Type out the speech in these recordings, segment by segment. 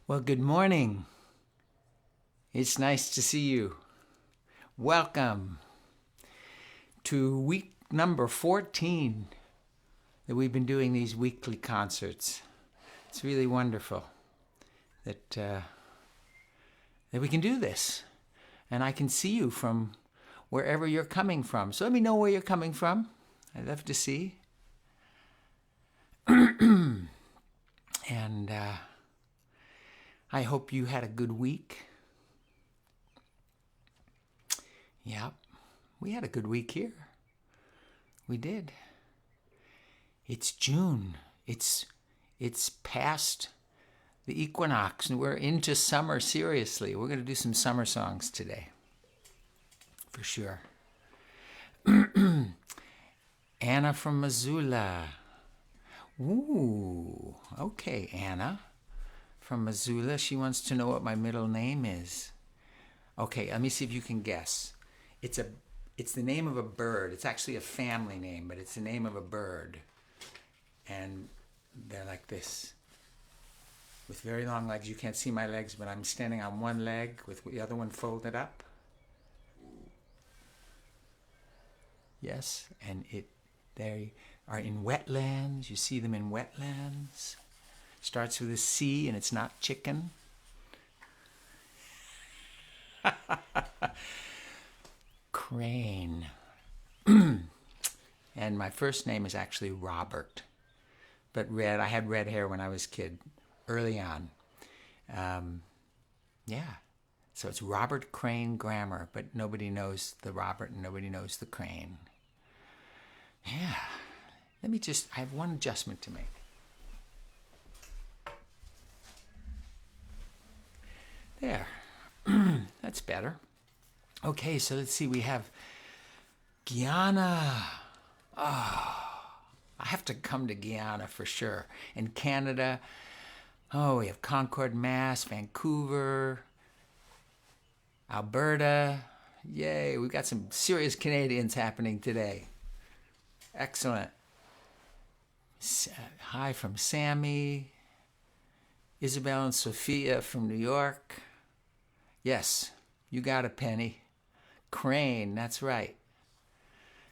Well, good morning. It's nice to see you. Welcome to week number 14 that we've been doing these weekly concerts. It's really wonderful that we can do this. And I can see you from wherever you're coming from. So let me know where you're coming from. I'd love to see. And I hope you had a good week. Yeah, we had a good week here. We did. It's June. It's past the equinox, and we're into summer, seriously. We're going to do some summer songs today, for sure. Anna from Missoula. Ooh, okay, Anna from Missoula. She wants to know what my middle name is. Okay, let me see if you can guess. It's the name of a bird. It's actually a family name, but it's the name of a bird. And they're like this, with very long legs. You can't see my legs, but I'm standing on one leg with the other one folded up. Yes, and they are in wetlands. You see them in wetlands. Starts with a C, and it's not chicken. Crane. And my first name is actually Robert, but red. I had red hair when I was a kid, early on. Yeah, so it's Robert Crane Grammar, but nobody knows the Robert and nobody knows the Crane. Yeah, I have one adjustment to make. There, that's better. Okay, so let's see, we have Guyana. Oh, I have to come to Guyana for sure. In Canada, we have Concord, Mass, Vancouver, Alberta. Yay, we've got some serious Canadians happening today. Excellent. Hi from Sammy. Isabel and Sophia from New York. Yes, you got it, Penny. Crane, that's right.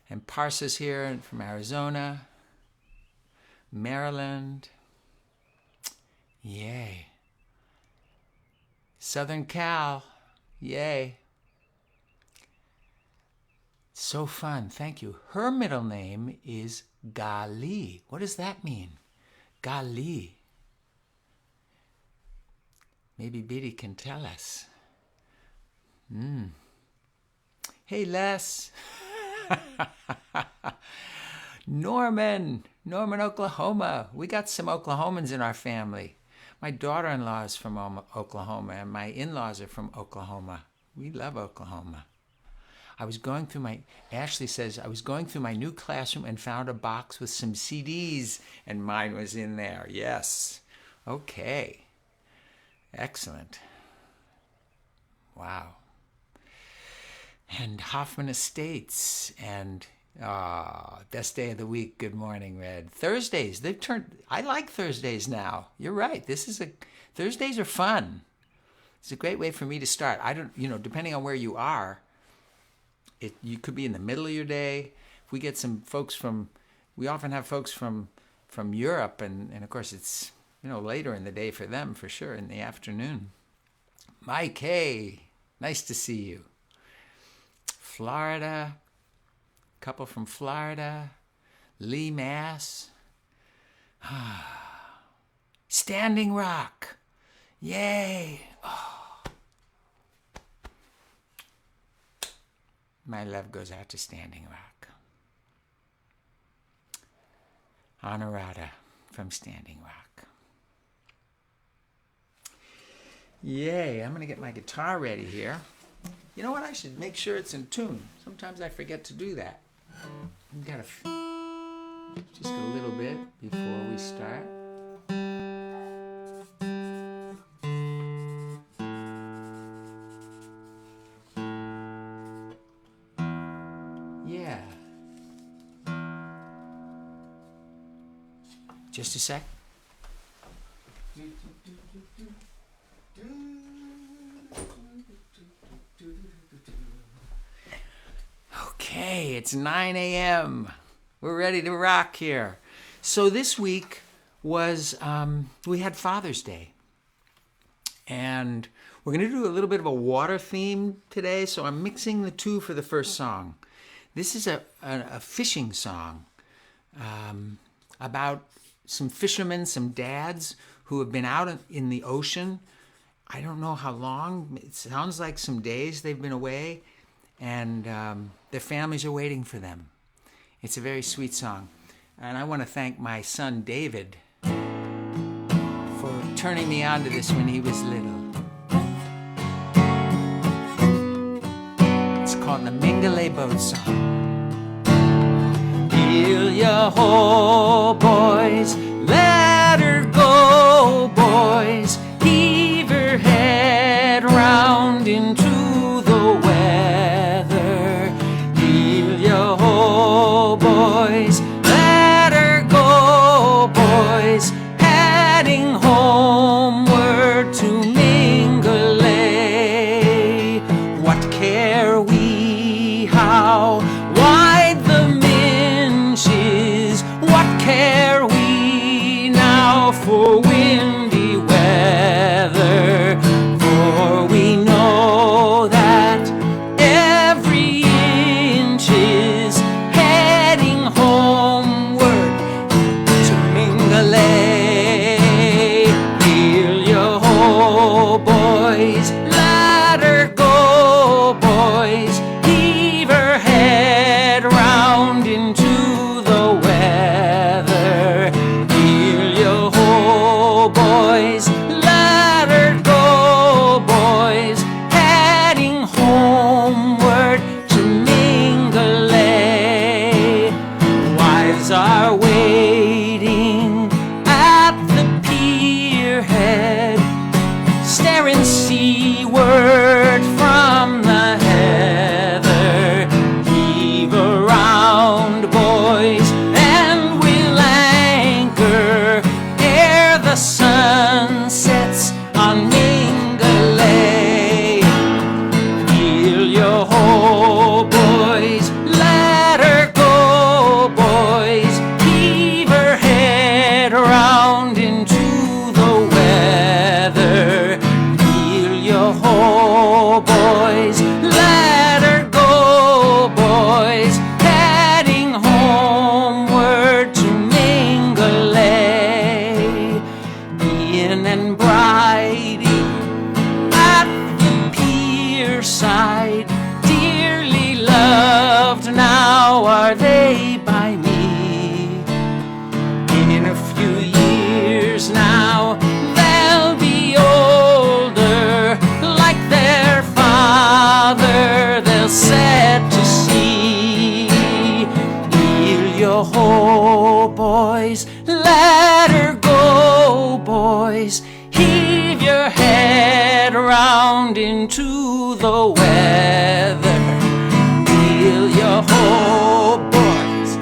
And Parsa's here from Arizona. Maryland. Yay. Southern Cal. Yay. So fun, thank you. Her middle name is Gali. What does that mean? Gali. Maybe Biddy can tell us. Hey, Les. Norman, Oklahoma. We got some Oklahomans in our family. My daughter-in-law is from Oklahoma, and my in-laws are from Oklahoma. We love Oklahoma. Ashley says, I was going through my new classroom and found a box with some CDs, and mine was in there. Yes. Okay. Excellent. Wow. And Hoffman Estates, and best day of the week. Good morning, Red. Thursdays, I like Thursdays now. You're right. Thursdays are fun. It's a great way for me to start. Depending on where you are, you could be in the middle of your day. If we get some folks we often have folks from Europe, and of course it's, later in the day for them, for sure, in the afternoon. Mike, hey, nice to see you. Florida, couple from Florida. Lee, Mass. Standing Rock. Yay. Oh. My love goes out to Standing Rock. Honorata from Standing Rock. Yay, I'm going to get my guitar ready here. You know what? I should make sure it's in tune. Sometimes I forget to do that. I've got just a little bit before we start. Yeah. Just a sec. Okay, it's 9 a.m. We're ready to rock here. So this week was, we had Father's Day. And we're going to do a little bit of a water theme today, so I'm mixing the two for the first song. This is a fishing song about some fishermen, some dads who have been out in the ocean. I don't know how long. It sounds like some days they've been away, and their families are waiting for them. It's a very sweet song. And I want to thank my son David for turning me on to this when he was little. It's called the Mingulay boat song. Heel ya ho, boys, let her go, boys. Heave her head round into the weather. Heel ya ho, boys, let her go, boys. Heading homeward to Mingulay. What care we how wide the minch is? What care we now for windy weather? For we know that every inch is heading homeward to Mingulay. Heel ya ho, boys, let her go, boys. Heave her head round into the weather. Heel ya ho, boys, let her go, boys. Heading homeward to Mingulay. Wives are waiting at the pier head, staring seaward from the heather. Heave around, boys, and we'll anchor ere the sun sets on Mingulay. Heel ya ho, boys, let her go, boys. Heave her head round into the weather. Heel ya ho, boys, let her go, boys. Heading homeward to Mingulay. Ian and Bridie at the pier side, dearly loved now are they by me. In a few years now they'll be older, like their father they'll set to sea. Heel ya ho, boys, let her go, boys. Heave your head round into the weather. Heel ya ho, boys,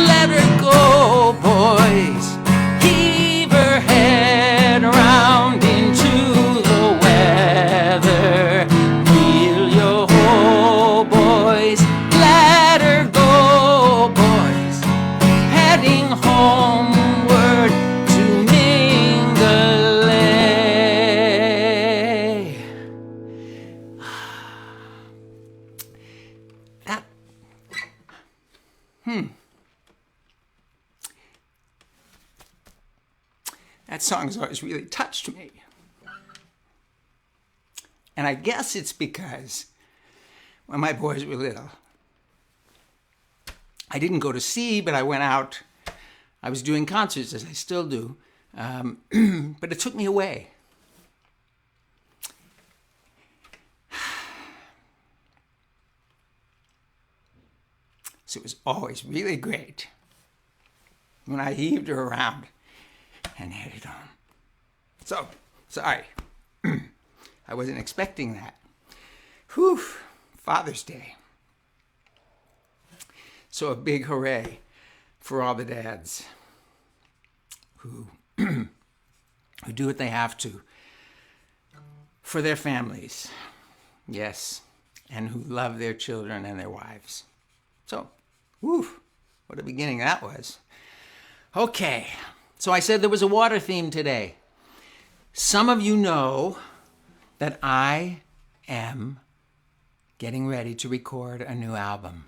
let her go, boys. Heave her head round into the weather. Heel ya ho, boys, let her go, boys. Heading homeward to Mingulay. That, that song's always really touched me. And I guess it's because when my boys were little, I didn't go to sea, but I went out. I was doing concerts, as I still do, but it took me away. So it was always really great when I heaved her around and headed home. So, sorry. I wasn't expecting that. Whew, Father's Day. So a big hooray for all the dads who who do what they have to for their families. Yes, and who love their children and their wives. So, whew, what a beginning that was. Okay, so I said there was a water theme today. Some of you know that I am getting ready to record a new album.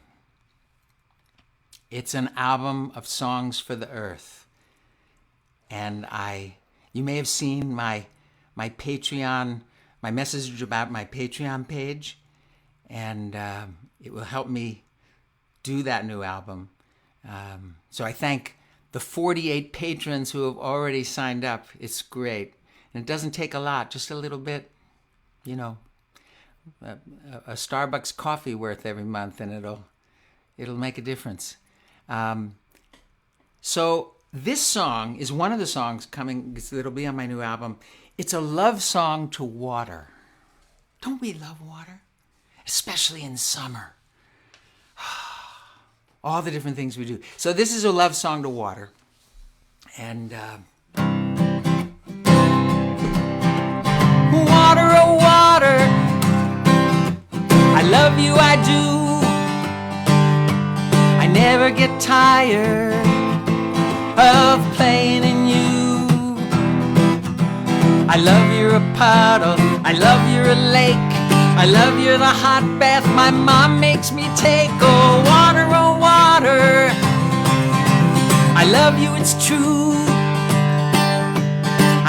It's an album of songs for the earth. And you may have seen my Patreon, my message about my Patreon page, and it will help me do that new album. So I thank the 48 patrons who have already signed up. It's great. And it doesn't take a lot, just a little bit, you know, a Starbucks coffee worth every month, and it'll make a difference. So this song is one of the songs that'll be on my new album. It's a love song to water. Don't we love water? Especially in summer. All the different things we do. So this is a love song to water. And water, oh water, I love you, I do. I never get tired of playing in you. I love you're a puddle, I love you're a lake, I love you're the hot bath my mom makes me take. Oh water, I love you, it's true.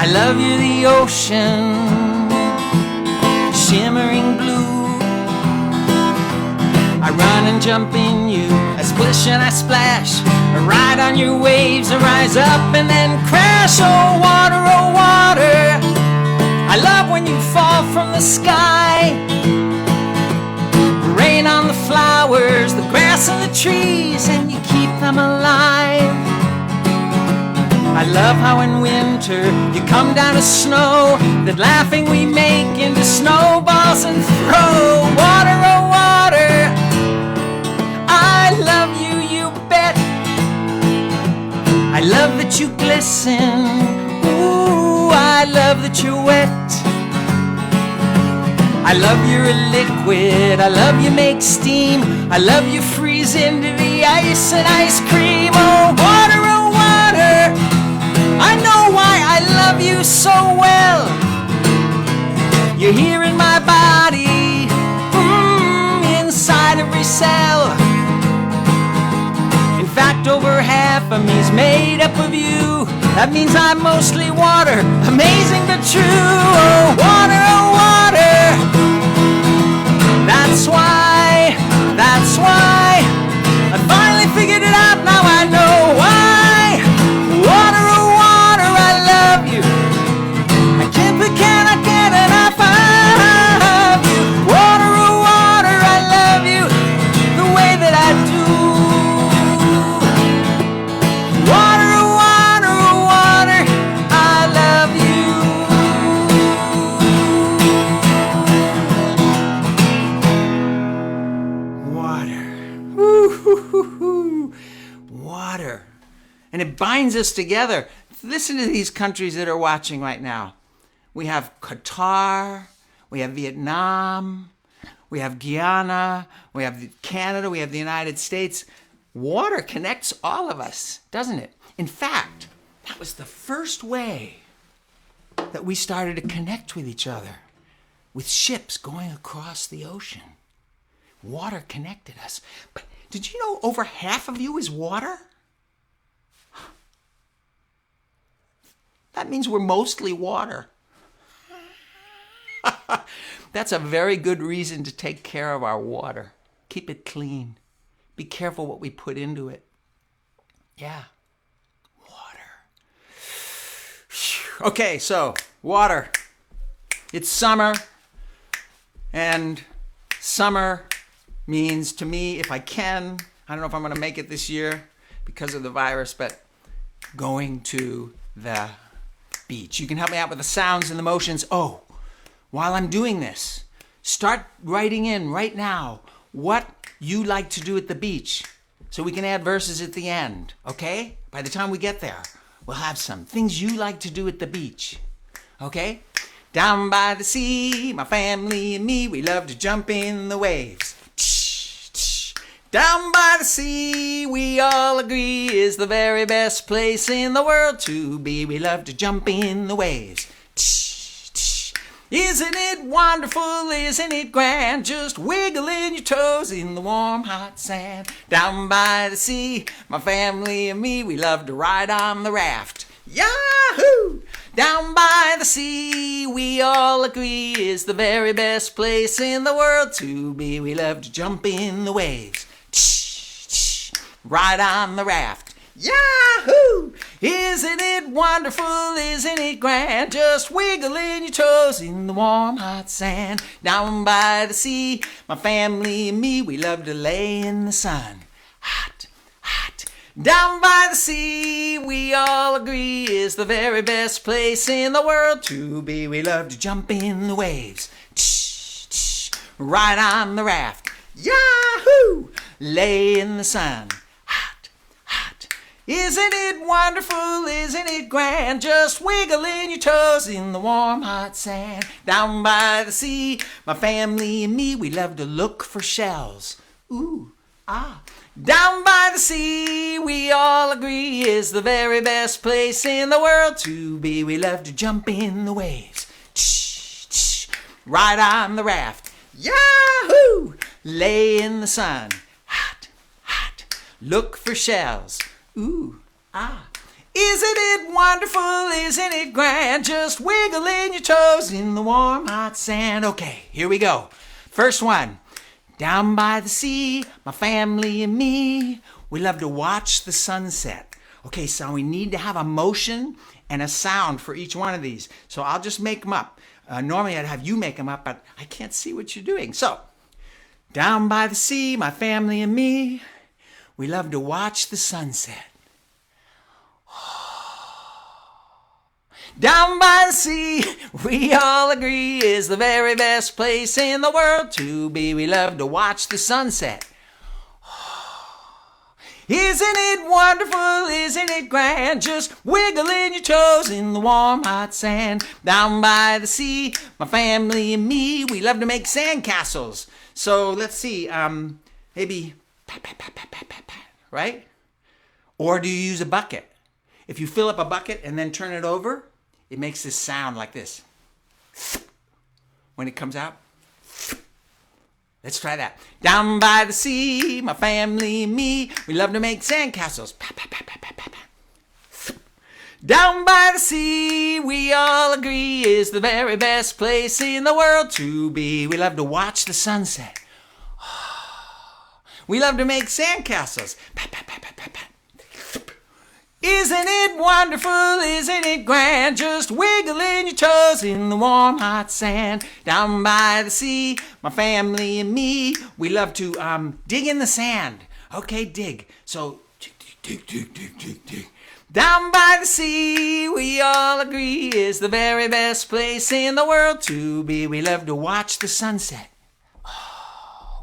I love you, the ocean, shimmering blue. I run and jump in you, I splish and I splash, I ride on your waves, I rise up and then crash. Oh water, I love when you fall from the sky. Rain on the flowers, the grass and the trees, and you keep them alive. I love how in winter you come down to snow, that laughing we make into snowballs and throw. Water, oh water, I love you, you bet. I love that you glisten, ooh, I love that you're wet. I love you're a liquid, I love you make steam, I love you freeze into the ice and ice cream. Oh water, I know why I love you so well. You're here in my body, inside every cell. In fact, over half of me's made up of you. That means I'm mostly water, amazing but true. Oh water, that's why I finally figured it out, now I know why. Water, oh water, I love you, I cannot get enough of you. Water, oh water, I love you the way that I do. Water, oh water, I love you. Water. Woo-hoo-hoo-hoo. Water. And it binds us together. Listen to these countries that are watching right now. We have Qatar, we have Vietnam, we have Guyana, we have Canada, we have the United States. Water connects all of us, doesn't it? In fact, that was the first way that we started to connect with each other, with ships going across the ocean. Water connected us. But did you know over half of you is water? That means we're mostly water. That's a very good reason to take care of our water. Keep it clean. Be careful what we put into it. Yeah, water. Okay, so water. It's summer, and summer means to me, if I can, I don't know if I'm going to make it this year because of the virus, but going to the beach. You can help me out with the sounds and the motions. Oh, while I'm doing this, start writing in right now what you like to do at the beach so we can add verses at the end, okay? By the time we get there, we'll have some things you like to do at the beach, okay? Down by the sea, my family and me, we love to jump in the waves. Down by the sea, we all agree, is the very best place in the world to be. We love to jump in the waves. Isn't it wonderful, isn't it grand, just wiggling your toes in the warm hot sand. Down by the sea, my family and me, we love to ride on the raft. Yahoo! Down by the sea, we all agree, is the very best place in the world to be. We love to jump in the waves. Ride on the raft. Yahoo! Isn't it wonderful, isn't it grand, just wiggling your toes in the warm hot sand. Down by the sea, my family and me, we love to lay in the sun. Hot, hot. Down by the sea, we all agree, is the very best place in the world to be. We love to jump in the waves. Ride on the raft. Yahoo! Lay in the sun. Hot, hot. Isn't it wonderful, isn't it grand, just wiggling your toes in the warm hot sand. Down by the sea, my family and me, we love to look for shells. Ooh, ah. Down by the sea, we all agree, is the very best place in the world to be. We love to jump in the waves. Ride on the raft. Yahoo! Lay in the sun. Hot, hot. Look for shells. Ooh, ah. Isn't it wonderful, isn't it grand, just wiggling your toes in the warm hot sand. Okay, here we go. First one. Down by the sea, my family and me, we love to watch the sunset. Okay, so we need to have a motion and a sound for each one of these. So I'll just make them up. Normally I'd have you make them up, but I can't see what you're doing. So, down by the sea, my family and me, we love to watch the sunset. Down by the sea, we all agree, is the very best place in the world to be. We love to watch the sunset. Isn't it wonderful, isn't it grand, just wiggling your toes in the warm hot sand. Down by the sea, my family and me, we love to make sandcastles. So let's see, maybe pat, pat, pat, pat, pat, pat, pat, right? Or do you use a bucket? If you fill up a bucket and then turn it over, it makes this sound like this. When it comes out. Let's try that. Down by the sea, my family and me, we love to make sandcastles. Pat, pat, pat, pat, pat, pat, pat. Down by the sea, we all agree, is the very best place in the world to be. We love to watch the sunset. We love to make sandcastles. Pat, pat, pat, pat, pat, pat. Isn't it wonderful, isn't it grand, just wiggling your toes in the warm hot sand. Down by the sea, my family and me, we love to dig in the sand. Okay, dig. So, dig, dig, dig, dig, dig, dig. Down by the sea, we all agree, is the very best place in the world to be. We love to watch the sunset.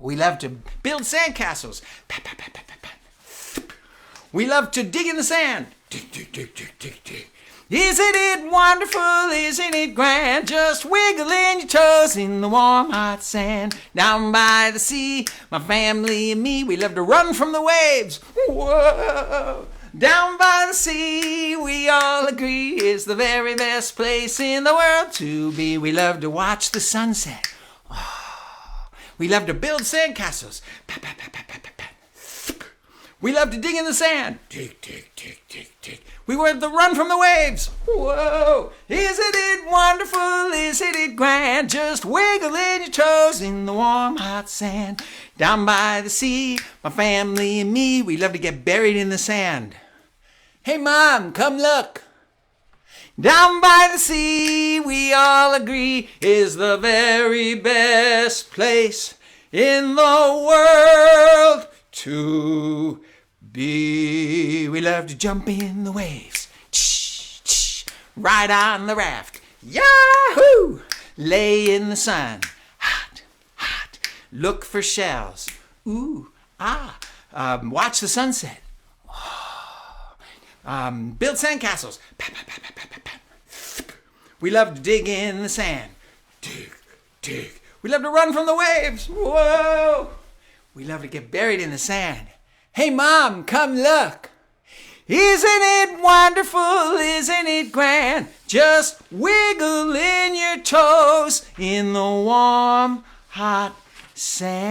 We love to build sandcastles. Pat, pat, pat, pat, pat, pat. We love to dig in the sand. Dig, dig, dig, dig, dig, dig. Isn't it wonderful, isn't it grand, just wiggling your toes in the warm hot sand. Down by the sea, my family and me, we love to run from the waves. Whoa! Down by the sea, we all agree, is the very best place in the world to be. We love to watch the sunset. We love to build sandcastles. Pat, pat, pat, pat, pat, pat, pat. We love to dig in the sand. Dig, dig, dig, dig, dig. We love to run from the waves. Whoa! Isn't it wonderful? Isn't it grand? Just wiggling your toes in the warm, hot sand. Down by the sea, my family and me, we love to get buried in the sand. Hey, Mom, come look. Down by the sea, we all agree, is the very best place in the world to be. We love to jump in the waves, ride on the raft, yahoo! Lay in the sun, hot, hot. Look for shells, ooh, ah. Watch the sunset. Build sandcastles. Pat, pat, pat, pat, pat, pat, pat. We love to dig in the sand. Dig, dig. We love to run from the waves. Whoa. We love to get buried in the sand. Hey, Mom, come look. Isn't it wonderful? Isn't it grand? Just wiggle in your toes in the warm, hot sand.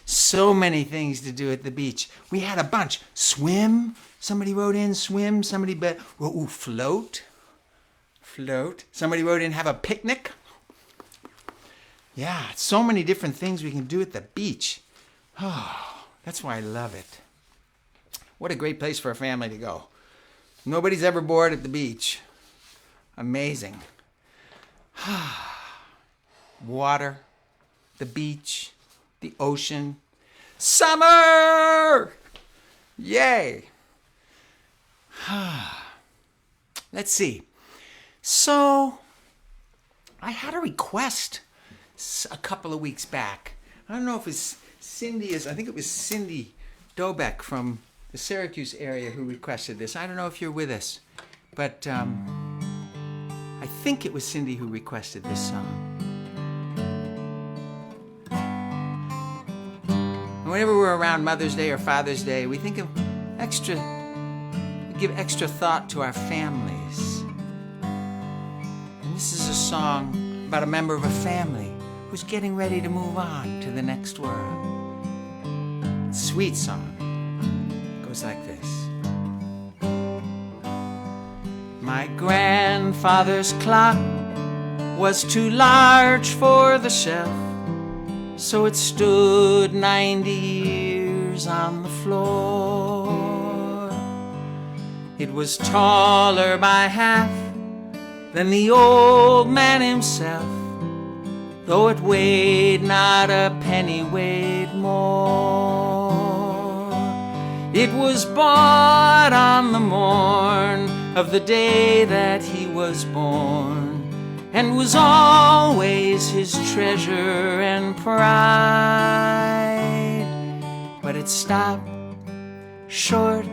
So many things to do at the beach. We had a bunch. Swim. Somebody wrote in swim. Somebody wrote float. Float. Somebody wrote in have a picnic. Yeah, so many different things we can do at the beach. Oh, that's why I love it. What a great place for a family to go. Nobody's ever bored at the beach. Amazing. Water, the beach, the ocean. Summer! Yay! Let's see. So, I had a request a couple of weeks back. I don't know if it's I think it was Cindy Dobeck from the Syracuse area who requested this. I don't know if you're with us, but I think it was Cindy who requested this song. And whenever we're around Mother's Day or Father's Day, we think of give extra thought to our families. And this is a song about a member of a family who's getting ready to move on to the next world. It's a sweet song. It goes like this. My grandfather's clock was too large for the shelf, so it stood 90 years on the floor. It was taller by half than the old man himself, though it weighed not a pennyweight more. It was bought on the morn of the day that he was born, and was always his treasure and pride. But it stopped short,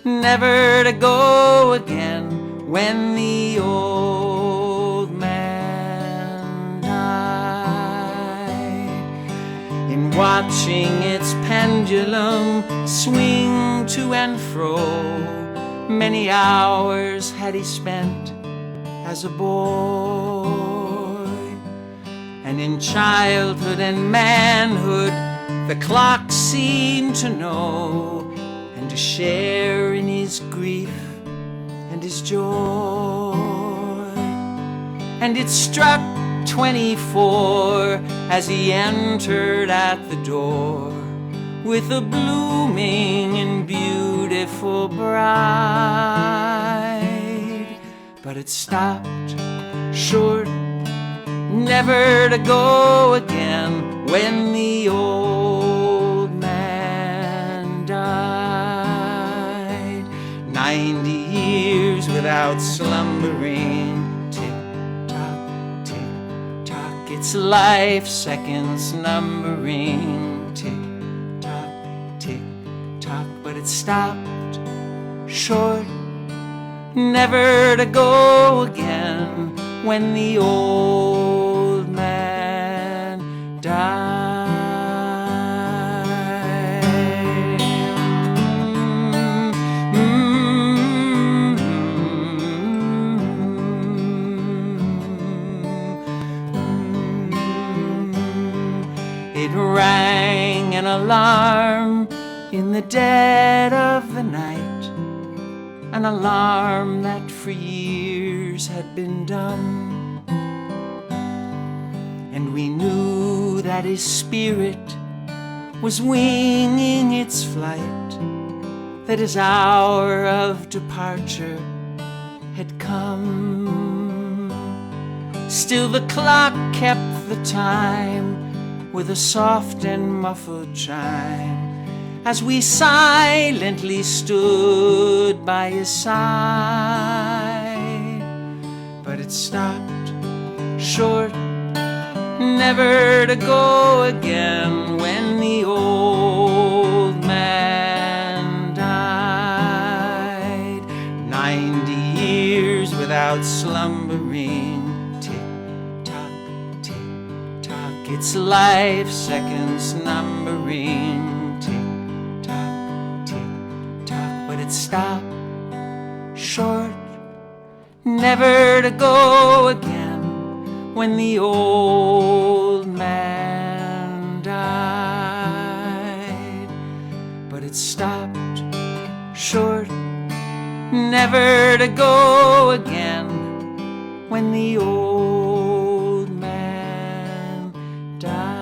never to go again, when the old man died. In watching its pendulum swing to and fro, many hours had he spent as a boy. And in childhood and manhood, the clock seemed to know, and to share in his grief and his joy. And it struck 24 as he entered at the door, with a blooming and beautiful bride. But it stopped short, never to go again, when the old man died. 90 years without slumbering, tick-tock, tick-tock, its life seconds numbering, tick-tock, tick-tock, but it stopped short, never to go again, when the old man died. It rang an alarm in the dead of the night, an alarm that for years had been dumb. And we knew that his spirit was winging its flight, that his hour of departure had come. Still the clock kept the time with a soft and muffled chime, as we silently stood by his side. But it stopped short, never to go again, when the old man died. 90 70 years without slumbering. Tick-tock, tick-tock, it's life seconds numbering. Tick-tock, tick-tock, but it stopped short, never to go again when the old man died. But it stopped short, never to go again when the old man died.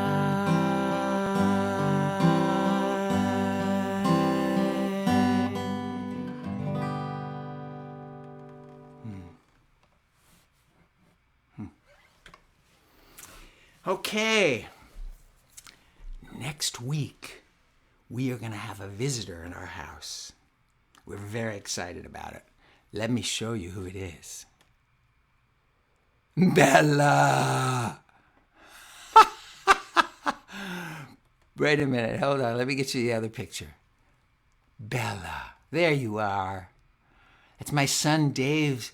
Okay, next week we are going to have a visitor in our house. We're very excited about it. Let me show you who it is. Bella! Wait a minute, hold on, let me get you the other picture. Bella, there you are. It's my son Dave's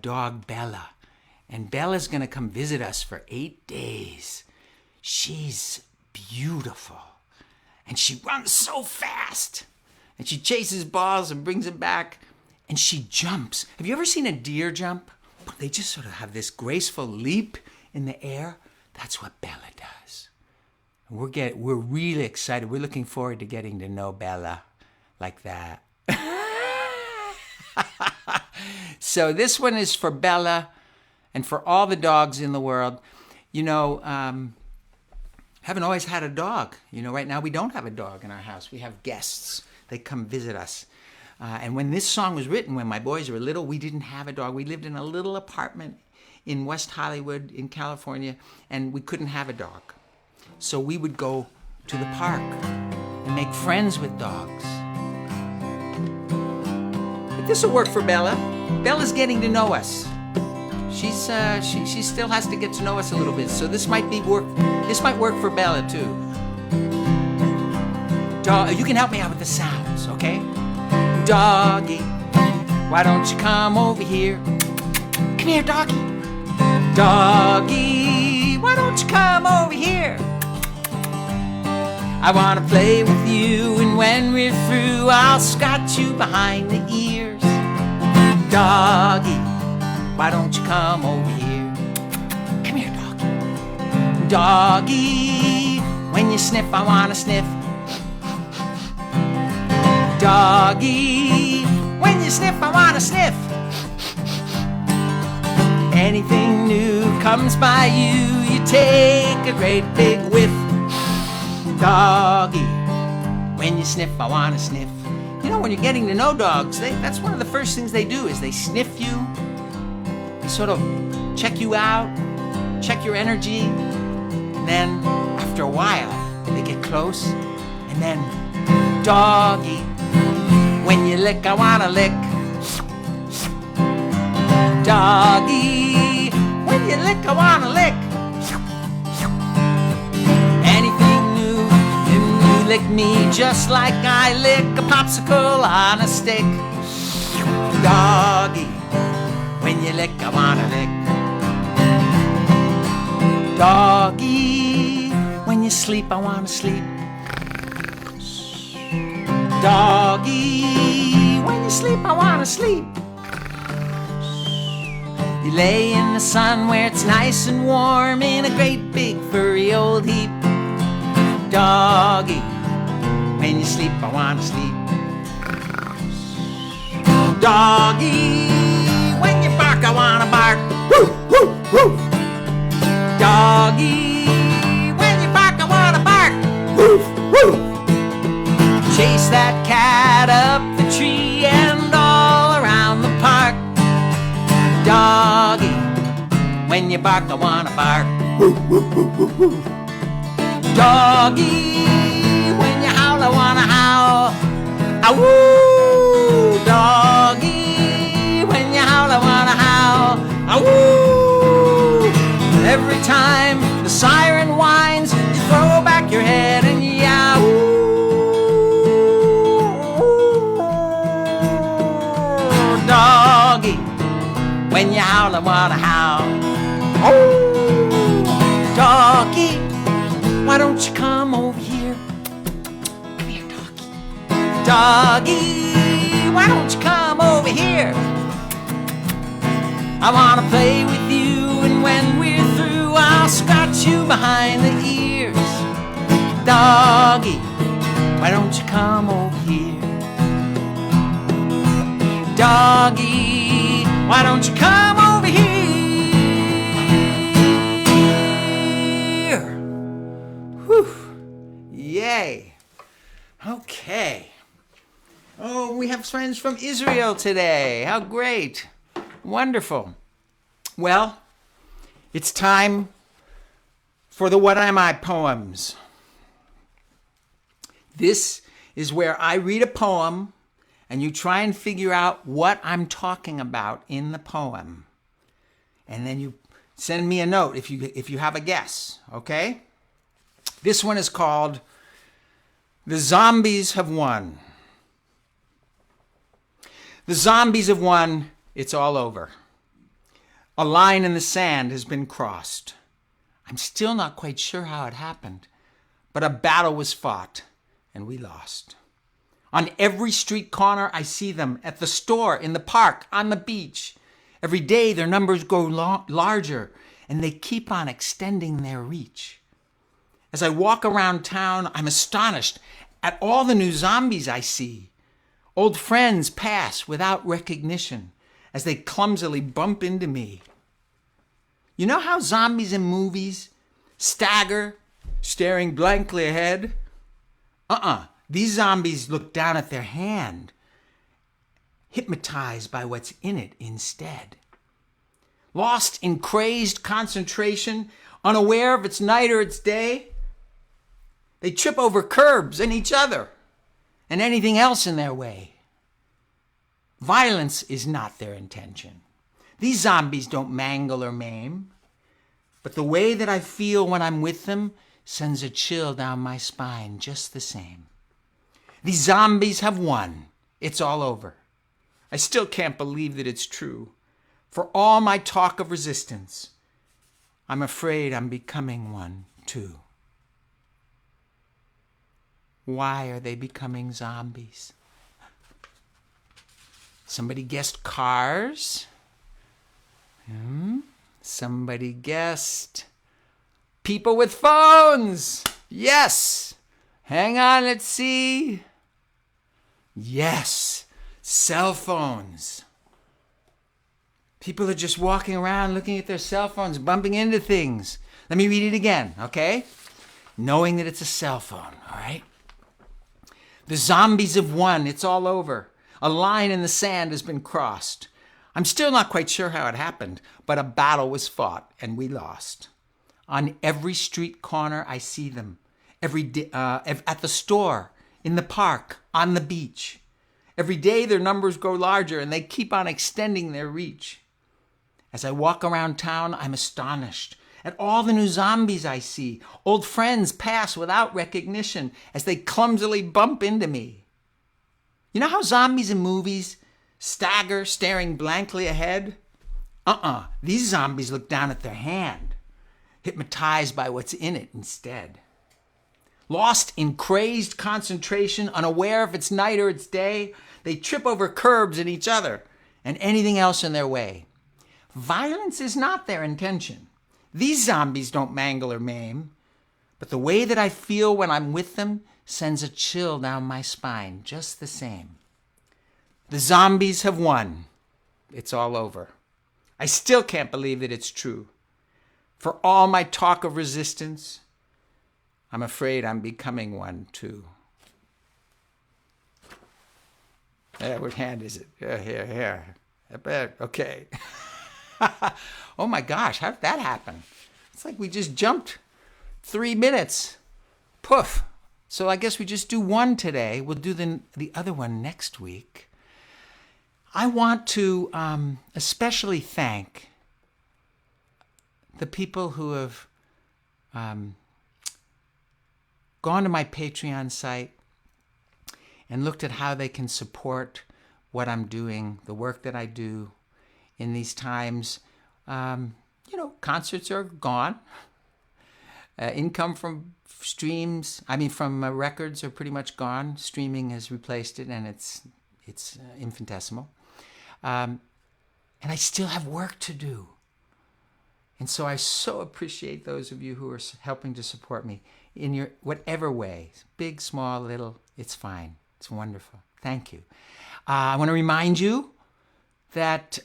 dog, Bella. And Bella's going to come visit us for 8 days. She's beautiful. And she runs so fast. And she chases balls and brings them back. And she jumps. Have you ever seen a deer jump? They just sort of have this graceful leap in the air. That's what Bella does. And we're really excited. We're looking forward to getting to know Bella like that. So this one is for Bella and for all the dogs in the world. You know, haven't always had a dog. You know, right now we don't have a dog in our house. We have guests. They come visit us. And when this song was written, when my boys were little, we didn't have a dog. We lived in a little apartment in West Hollywood in California, and we couldn't have a dog. So we would go to the park and make friends with dogs. But this will work for Bella. Bella's getting to know us. She still has to get to know us a little bit, so this might work for Bella too. You can help me out with the sounds, okay? Doggie, why don't you come over here? Come here, Doggie. Doggie, why don't you come over here? I want to play with you, and when we're through, I'll scratch you behind the ears. Doggie, why don't you come over here? Come here, Doggie. Doggie, when you sniff, I want to sniff. Doggie, when you sniff, I want to sniff. Anything new comes by you, you take a great big whiff. Doggie, when you sniff, I want to sniff. You know, when you're getting to know dogs, that's one of the first things they do is they sniff you. They sort of check you out, check your energy. And then, after a while, they get close. And then, Doggie, when you lick, I want to lick. Doggie, when you lick, I want to lick. Anything new, and you lick me just like I lick a popsicle on a stick. Doggie, when you lick, I want to lick. Doggie, when you sleep, I want to sleep. Doggie, when you sleep, I want to sleep. You lay in the sun where it's nice and warm in a great big furry old heap. Doggie, when you sleep, I want to sleep. Doggie, when you bark, I want to bark. Woo, woo, woo. Doggie, when you bark, I want to bark. Woo, woo. Chase that cat up the tree and all around the park. Doggie, when you bark, I want to bark. Woo, woo, woo, woo, woo. Doggie, when you howl, I want to howl. Ah-woo! Doggie, when you howl, I want to howl. Ah-woo! Every time the siren whines, you throw back your head and yow. Dog. When you howl, I wanna howl. Oh, doggy, why don't you come over here? Come here, doggy. Doggy, why don't you come over here? I wanna play with you, and when we're through, I'll scratch you behind the ears. Doggy, why don't you come over here? Doggy, why don't you come over here? Whew. Yay. Okay. Oh, we have friends from Israel today. How great. Wonderful. Well, it's time for the What Am I poems. This is where I read a poem and you try and figure out what I'm talking about in the poem. And then you send me a note if you have a guess, okay? This one is called The Zombies Have Won. The zombies have won. It's all over. A line in the sand has been crossed. I'm still not quite sure how it happened, but a battle was fought and we lost. On every street corner I see them, at the store, in the park, on the beach. Every day their numbers grow larger and they keep on extending their reach. As I walk around town, I'm astonished at all the new zombies I see. Old friends pass without recognition as they clumsily bump into me. You know how zombies in movies stagger, staring blankly ahead? These zombies look down at their hand, hypnotized by what's in it instead. Lost in crazed concentration, unaware if it's night or it's day, they trip over curbs and each other and anything else in their way. Violence is not their intention. These zombies don't mangle or maim, but the way that I feel when I'm with them sends a chill down my spine just the same. These zombies have won. It's all over. I still can't believe that it's true. For all my talk of resistance, I'm afraid I'm becoming one too. Why are they becoming zombies? Somebody guessed cars. Somebody guessed people with phones. Yes. Hang on, let's see. Yes, cell phones. People are just walking around looking at their cell phones, bumping into things. Let me read it again, okay? Knowing that it's a cell phone, all right? The zombies have won. It's all over. A line in the sand has been crossed. I'm still not quite sure how it happened, but a battle was fought and we lost. On every street corner, I see them. Every day, at the store, in the park, on the beach. Every day their numbers grow larger and they keep on extending their reach. As I walk around town, I'm astonished at all the new zombies I see. Old friends pass without recognition as they clumsily bump into me. You know how zombies in movies stagger, staring blankly ahead? These zombies look down at their hand, hypnotized by what's in it instead. Lost in crazed concentration, unaware if it's night or it's day, they trip over curbs and each other and anything else in their way. Violence is not their intention. These zombies don't mangle or maim, but the way that I feel when I'm with them sends a chill down my spine just the same. The zombies have won. It's all over. I still can't believe that it's true. For all my talk of resistance, I'm afraid I'm becoming one too. What hand is it? Here. Okay. Oh my gosh, how did that happen? It's like we just jumped 3 minutes. Poof. So I guess we just do one today. We'll do the other one next week. I want to especially thank the people who have gone to my Patreon site and looked at how they can support what I'm doing, the work that I do in these times. Concerts are gone. Income from from records are pretty much gone. Streaming has replaced it, and it's infinitesimal. And I still have work to do. And so I so appreciate those of you who are helping to support me in your whatever way, big, small, little. It's fine. It's wonderful. Thank you. I want to remind you that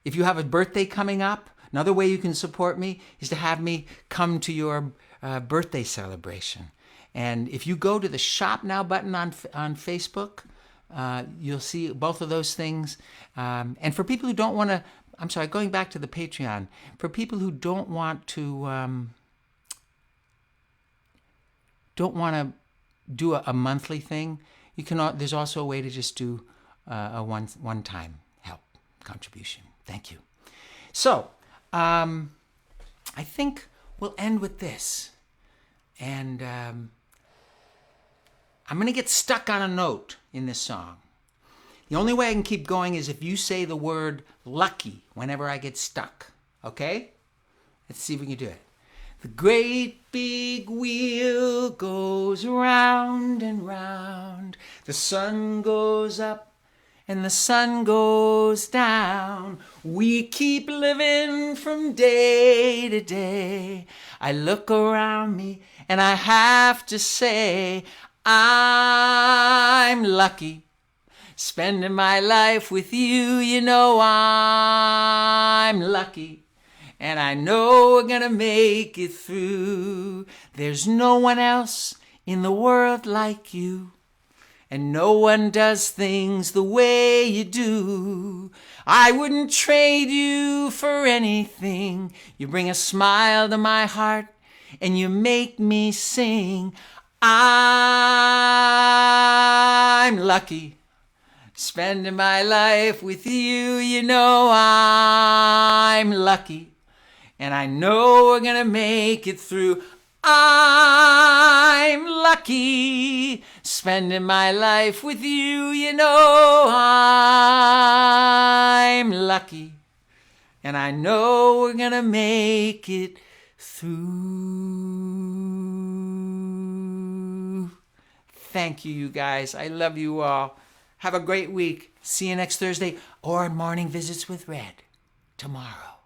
if you have a birthday coming up, another way you can support me is to have me come to your birthday celebration. And if you go to the Shop Now button on Facebook, you'll see both of those things. And for people who don't want to, going back to the Patreon, for people who don't want to do a monthly thing, you can. There's also a way to just do a one-time help contribution. Thank you. So, I think we'll end with this. And I'm going to get stuck on a note in this song. The only way I can keep going is if you say the word lucky whenever I get stuck. Okay? Let's see if we can do it. The great big wheel goes round and round. The sun goes up and the sun goes down. We keep living from day to day. I look around me and I have to say, I'm lucky. Spending my life with you, I'm lucky. And I know we're gonna make it through. There's no one else in the world like you. And no one does things the way you do. I wouldn't trade you for anything. You bring a smile to my heart and you make me sing. I'm lucky. Spending my life with you, I'm lucky. And I know we're gonna make it through. I'm lucky. Spending my life with you, I'm lucky. And I know we're gonna make it through. Thank you, you guys. I love you all. Have a great week. See you next Thursday or on Morning Visits with Red tomorrow.